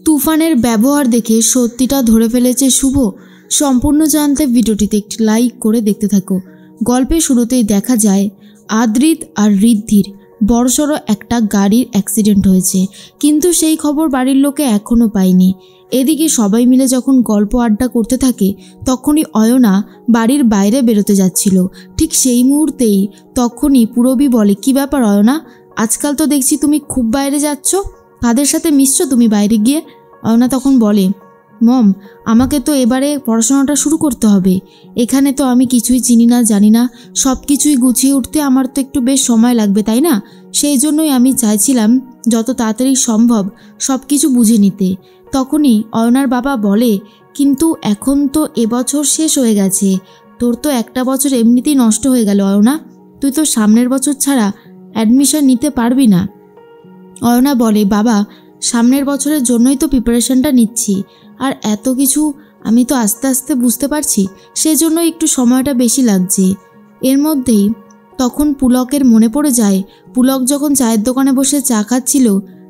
তুফানের ব্যবহার দেখে সত্যিটা ধরে ফেলেছে শুভ। সম্পূর্ণ জানতে ভিডিওটিতে একটি লাইক করে দেখতে থাকো। গল্পের শুরুতেই দেখা যায় আদ্রিত আর ঋদ্ধির বড়সড় একটা গাড়ির অ্যাক্সিডেন্ট হয়েছে, কিন্তু সেই খবর বাড়ির লোকে এখনও পায়নি। এদিকে সবাই মিলে যখন গল্প আড্ডা করতে থাকে তখনই অয়না বাড়ির বাইরে বেরোতে যাচ্ছিল। ঠিক সেই মুহূর্তেই তখনই পূরবী বলে, কি ব্যাপার অয়না, আজকাল তো দেখছি তুমি খুব বাইরে যাচ্ছ, কাদের সাথে মিশছো তুমি বাইরে গিয়ে? অয়না তখন বলে, মম, আমাকে তো এবারে পড়াশোনাটা শুরু করতে হবে। এখানে তো আমি কিছুই চিনি না, জানি না, সব কিছুই গুছিয়ে উঠতে আমার তো একটু বেশ সময় লাগবে, তাই না? সেই জন্যই আমি চাইছিলাম যত তাড়াতাড়ি সম্ভব সব কিছু বুঝে নিতে। তখনই অয়নার বাবা বলে, কিন্তু এখন তো এবছর শেষ হয়ে গেছে, তোর তো একটা বছর এমনিতেই নষ্ট হয়ে গেল অয়না, তুই তো সামনের বছর ছাড়া অ্যাডমিশন নিতে পারবি না। অয়না বলে, বাবা, সামনের বছরের জন্যই তো প্রিপারেশনটা নিচ্ছি, আর এত কিছু আমি তো আস্তে আস্তে বুঝতে পারছি, সেজন্য একটু সময়টা বেশি লাগছে। এর মধ্যেই তখন পুলকের মনে পড়ে যায়, পুলক যখন চায়ের দোকানে বসে চা খাচ্ছিল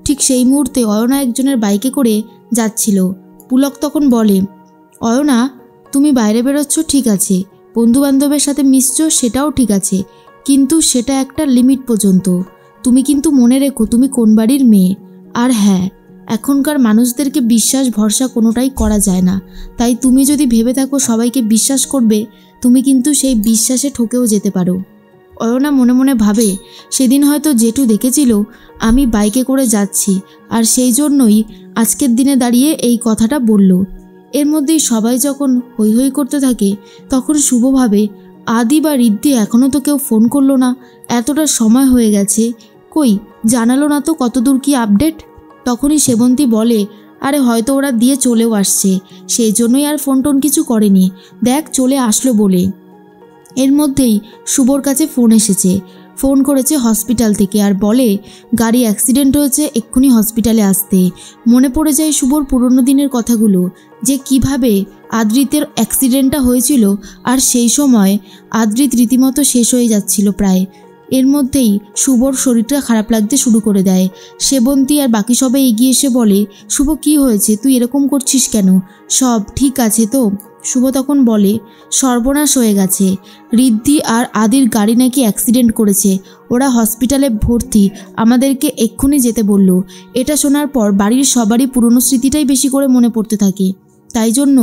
ঠিক সেই মুহূর্তে অয়না একজনের বাইকে করে যাচ্ছিল। পুলক তখন বলে, অয়না, তুমি বাইরে বেরোচ্ছ ঠিক আছে, বন্ধুবান্ধবের সাথে মিশছো সেটাও ঠিক আছে, কিন্তু সেটা একটা লিমিট পর্যন্ত। তুমি কিন্তু মনে রেখো তুমি কোন বাড়ির মেয়ে। আর হ্যাঁ, এখনকার মানুষদেরকে বিশ্বাস ভরসা কোনোটাই করা যায় না, তাই তুমি যদি ভেবে থাকো সবাইকে বিশ্বাস করবে, তুমি কিন্তু সেই বিশ্বাসে ঠকেও যেতে পারো। অয়না মনে মনে ভাবে, সেদিন হয়তো জেঠু দেখেছিল আমি বাইকে করে যাচ্ছি, আর সেই জন্যই আজকের দিনে দাঁড়িয়ে এই কথাটা বলল। এর মধ্যেই সবাই যখন হৈ হৈ করতে থাকে তখন শুভ ভাবে, আদি বা ঋদ্ধি এখনও তো কেউ ফোন করলো না, এতটা সময় হয়ে গেছে, কই জানালো না তো কতদূর কি আপডেট। তখনই সেবন্তী বলে, আরে হয়তো ওরা দিয়ে চলেও আসছে, সেই জন্যই আর ফোন টোন কিছু করেনি, দেখ চলে আসলো বলে। এর মধ্যেই শুভর কাছে ফোন এসেছে, ফোন করেছে হসপিটাল থেকে আর বলে গাড়ি অ্যাক্সিডেন্ট হয়েছে, এক্ষুনি হসপিটালে আসতে। মনে পড়ে যায় শুভর পুরনো দিনের কথাগুলো, যে কিভাবে আদ্রিতের অ্যাক্সিডেন্টটা হয়েছিল, আর সেই সময় আদ্রিত রীতিমতো শেষ হয়ে যাচ্ছিল প্রায়। এর মধ্যেই শুভর শরীরটা খারাপ লাগতে শুরু করে দেয়। সেবন্তী আর বাকি সবাই এগিয়ে এসে বলে, শুভ কি হয়েছে, তুই এরকম করছিস কেন, সব ঠিক আছে তো? শুভ তখন বলে, সর্বনাশ হয়ে গেছে, ঋদ্ধি আর আদির গাড়ি নাকি অ্যাক্সিডেন্ট করেছে, ওরা হসপিটালে ভর্তি, আমাদেরকে এক্ষুনি যেতে বলল। এটা শোনার পর বাড়ির সবারই পুরনো স্মৃতিটাই বেশি করে মনে পড়তে থাকে, তাই জন্য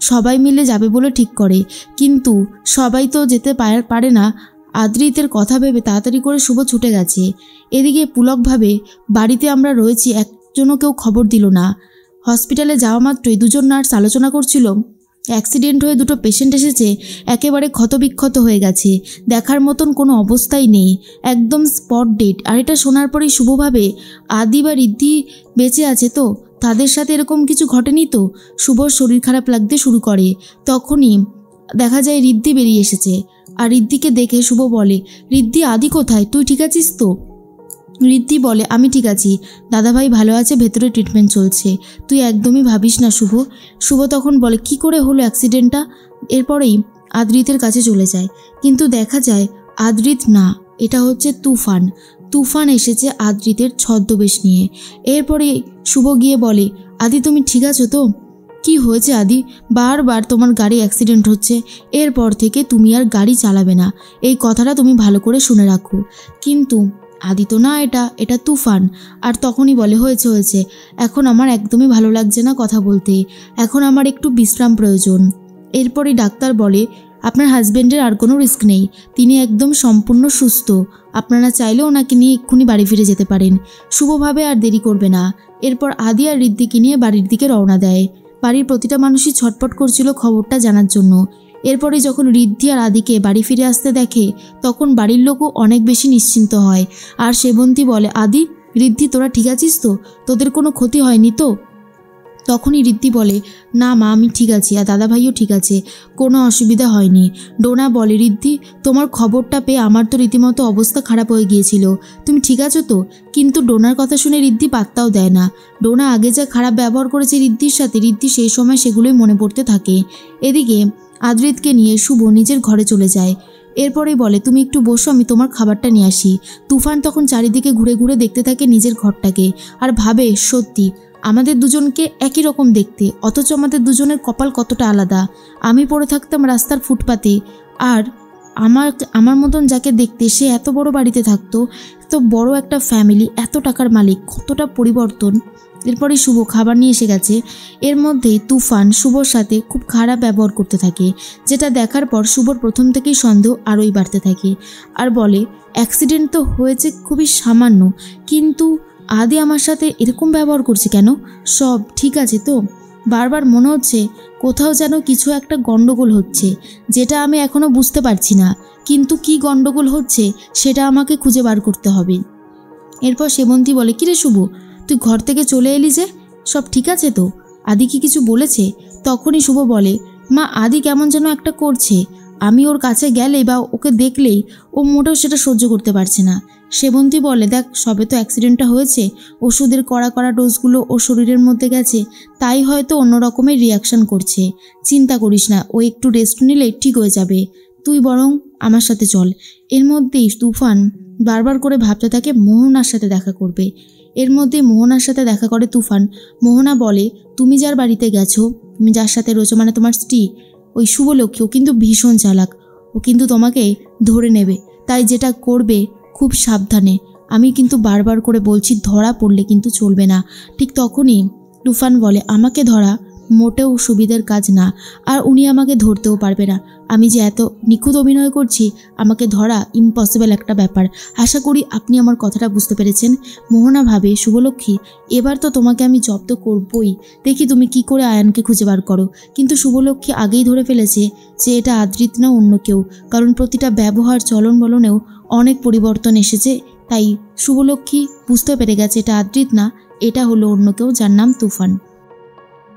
সবাই মিলে যাবে বলে ঠিক করে, কিন্তু সবাই তো যেতে পারে না। আদ্রিতের কথা ভেবে তাড়াতাড়ি করে শুভ ছুটে গেছে। এদিকে পুলক ভাবে, বাড়িতে আমরা রয়েছি, একজনও কেউ খবর দিল না। হসপিটালে যাওয়া মাত্রই দুজন নার্স আলোচনা করছিল, অ্যাক্সিডেন্ট হয়ে দুটো পেশেন্ট এসেছে, একেবারে ক্ষতবিক্ষত হয়ে গেছে, দেখার মতন কোনো অবস্থাই নেই, একদম স্পট ডেড। আর এটা শোনার পরেই শুভ ভাবে, আদি বা ঋদ্ধি বেঁচে আছে তো, তাদের সাথে এরকম কিছু ঘটেনি তো? শুভর শরীর খারাপ লাগতে শুরু করে। তখনই দেখা যায় ঋদ্ধি বেরিয়ে এসেছে, আর ঋদ্ধিকে দেখে শুভ বলে, ঋদ্ধি, আদি কোথায়, তুই ঠিক আছিস তো? ঋদ্ধি বলে, আমি ঠিক আছি, দাদাভাই ভালো আছে, ভেতরে ট্রিটমেন্ট চলছে, তুই একদমই ভাবিস না শুভ। শুভ তখন বলে, কি করে হলো অ্যাক্সিডেন্টটা? এরপরেই আদ্রিতের কাছে চলে যায়, কিন্তু দেখা যায় আদ্রিত না, এটা হচ্ছে তুফান। তুফান এসেছে আদ্রিতের ছদ্মবেশ নিয়ে। এরপরে শুভ গিয়ে বলে, আদি তুমি ঠিক আছো তো? কি হয়েছে আদি, বারবার তোমার গাড়ি অ্যাক্সিডেন্ট হচ্ছে, এরপর থেকে তুমি আর গাড়ি চালাবে না, এই কথাটা তুমি ভালো করে শুনে রাখো। কিন্তু আদি তো না, এটা তুফান। আর তখনই বলে, হয়েছে হয়েছে, এখন আমার একদমই ভালো লাগছে না কথা বলতে, এখন আমার একটু বিশ্রাম প্রয়োজন। এরপরই ডাক্তার বলে, আপনার হাজব্যান্ডের আর কোনো রিস্ক নেই, তিনি একদম সম্পূর্ণ সুস্থ, আপনারা চাইলে ওনাকে নিয়ে এক্ষুনি বাড়ি ফিরে যেতে পারেন। শুভভাবে আর দেরি করবে না। এরপর আদি আর ঋদ্ধিকে নিয়ে বাড়ির দিকে রওনা দেয়। বাড়ির প্রতিটা মানুষই ছটপট করছিল খবরটা জানার জন্য। এরপরে যখন ঋদ্ধি আর আদিকে বাড়ি ফিরে আসতে দেখে তখন বাড়ির লোকও অনেক বেশি নিশ্চিন্ত হয়। আর সেবন্তী বলে, আদি, ঋদ্ধি, তোরা ঠিক আছিস তো, তোদের কোনো ক্ষতি হয়নি তো? তখনই ঋদ্ধি বলে, না মা, আমি ঠিক আছি, আর দাদাভাইও ঠিক আছে, কোনো অসুবিধা হয়নি। ডোনা বলে, ঋদ্ধি, তোমার খবরটা পেয়ে আমার তো রীতিমতো অবস্থা খারাপ হয়ে গিয়েছিল, তুমি ঠিক আছো তো? কিন্তু ডোনার কথা শুনে ঋদ্ধি পাত্তাও দেয় না। ডোনা আগে যা খারাপ ব্যবহার করেছে ঋদ্ধির সাথে, ঋদ্ধি সেই সময় সেগুলোই মনে পড়তে থাকে। এদিকে আদ্রিতকে নিয়ে শুভ নিজের ঘরে চলে যায়। এরপরেই বলে তুমি একটু বসো, আমি তোমার খাবারটা নিয়ে আসি। তুফান তখন চারিদিকে ঘুরে ঘুরে দেখতে থাকে নিজের ঘরটাকে আর ভাবে সত্যি আমাদের দুজনকে একই রকম দেখতে, অথচ আমাদের দুজনের কপাল কতটা আলাদা। আমি পড়ে থাকতাম রাস্তার ফুটপাতে, আর আমার মতন যাকে দেখতে সে এত বড় বাড়িতে থাকতো, এত বড় একটা ফ্যামিলি, এত টাকার মালিক, কতটা পরিবর্তন। এরপরে শুভ খাবার নিয়ে এসে গেছে। এর মধ্যেই তুফান শুভর সাথে খুব খারাপ ব্যবহার করতে থাকে, যেটা দেখার পর শুভর প্রথম থেকেই সন্দেহ আরোই বাড়তে থাকে। আর বলে অ্যাক্সিডেন্ট তো হয়েছে খুবই সামান্য, কিন্তু আদি আমার সাথে এরকম ব্যবহার করছে কেন? সব ঠিক আছে তো? বারবার মনে হচ্ছে কোথাও যেন কিছু একটা গন্ডগোল হচ্ছে, যেটা আমি এখনও বুঝতে পারছি না, কিন্তু কি গন্ডগোল হচ্ছে সেটা আমাকে খুঁজে বার করতে হবে। এরপর সেবন্তী বলে কিরে শুভ, তুই ঘর থেকে চলে এলি যে, সব ঠিক আছে তো? আদি কি কিছু বলেছে? তখনই শুভ বলে মা, আদি কেমন যেন একটা করছে, আমি ওর কাছে গেলেই বা ওকে দেখলেই ও মোটেও সেটা সহ্য করতে পারছে না। সেবন্তী বলে দেখ, সবে তো অ্যাক্সিডেন্টটা হয়েছে, ওষুধের কড়া কড়া ডোজগুলো ওর শরীরের মধ্যে গেছে, তাই হয়তো অন্য রকমের রিয়াকশান করছে। চিন্তা করিস না, ও একটু রেস্ট নিলেই ঠিক হয়ে যাবে, তুই বরং আমার সাথে চল। এর মধ্যেই তুফান বারবার করে ভাবতে থাকে মোহনার সাথে দেখা করবে। এর মধ্যে মোহনার সাথে দেখা করে তুফান। মোহনা বলে তুমি যার বাড়িতে গেছো, তুমি যার সাথে রয়েছো, মানে তোমার স্ত্রী ওই শুভলক্ষ্মী, ও কিন্তু ভীষণ চালাক, ও কিন্তু তোমাকে ধরে নেবে, তাই যেটা করবে খুব সাবধানে। আমি কিন্তু বারবার করে বলছি, ধরা পড়লে কিন্তু চলবে না। ঠিক তখনই তুফান বলে আমাকে ধরা মোটেও সুবিধার কাজ না, আর উনি আমাকে ধরতেও পারবে না। আমি যে এত নিখুঁত অভিনয় করছি, আমাকে ধরা ইম্পসিবল একটা ব্যাপার। আশা করি আপনি আমার কথাটা বুঝতে পেরেছেন। মোহনা ভাবে শুভলক্ষ্মী, এবার তো তোমাকে আমি জব্দ করবই, দেখি তুমি কি করে আয়ানকে খুঁজে বার করো। কিন্তু শুভলক্ষ্মী আগেই ধরে ফেলেছে যে এটা আদ্রিত না অন্য কেউ, কারণ প্রতিটা ব্যবহার চলন বলনেও অনেক পরিবর্তন এসেছে। তাই শুভলক্ষ্মী বুঝতে পেরে গেছে এটা আদ্রিত না, এটা হলো অন্য কেউ, যার নাম তুফান।